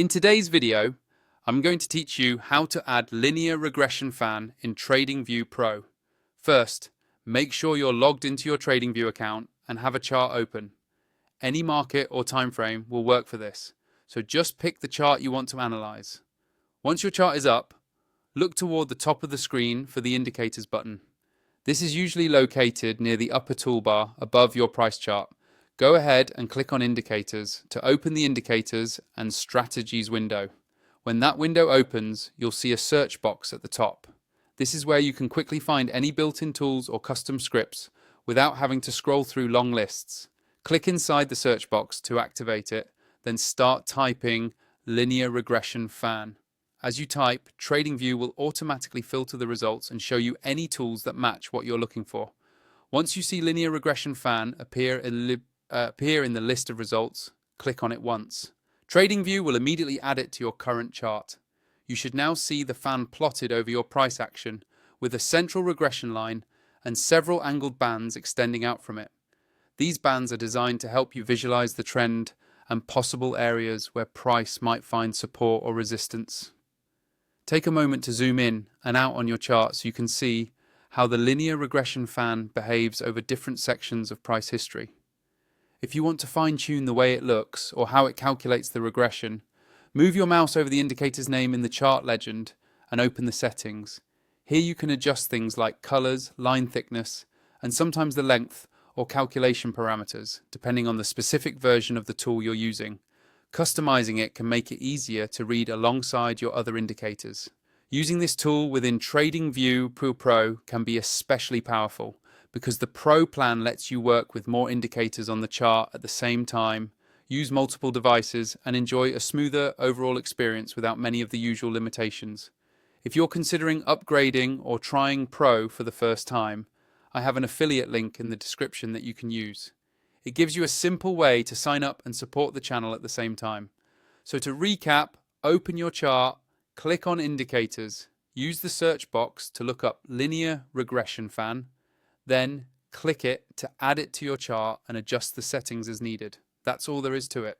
In today's video, I'm going to teach you how to add Linear Regression Fan in TradingView Pro. First, make sure you're logged into your TradingView account and have a chart open. Any market or time frame will work for this, so just pick the chart you want to analyze. Once your chart is up, look toward the top of the screen for the Indicators button. This is usually located near the upper toolbar above your price chart. Go ahead and click on Indicators to open the Indicators and Strategies window. When that window opens, you'll see a search box at the top. This is where you can quickly find any built-in tools or custom scripts without having to scroll through long lists. Click inside the search box to activate it, then start typing Linear Regression Fan. As you type, TradingView will automatically filter the results and show you any tools that match what you're looking for. Once you see Linear Regression Fan appear in the list of results, click on it once. TradingView will immediately add it to your current chart. You should now see the fan plotted over your price action with a central regression line and several angled bands extending out from it. These bands are designed to help you visualize the trend and possible areas where price might find support or resistance. Take a moment to zoom in and out on your chart so you can see how the linear regression fan behaves over different sections of price history. If you want to fine-tune the way it looks or how it calculates the regression, move your mouse over the indicator's name in the chart legend and open the settings. Here you can adjust things like colors, line thickness, and sometimes the length or calculation parameters, depending on the specific version of the tool you're using. Customizing it can make it easier to read alongside your other indicators. Using this tool within TradingView Pro can be especially powerful because the Pro plan lets you work with more indicators on the chart at the same time, use multiple devices, and enjoy a smoother overall experience without many of the usual limitations. If you're considering upgrading or trying Pro for the first time, I have an affiliate link in the description that you can use. It gives you a simple way to sign up and support the channel at the same time. So to recap, open your chart, click on Indicators, use the search box to look up Linear Regression Fan, then click it to add it to your chart and adjust the settings as needed. That's all there is to it.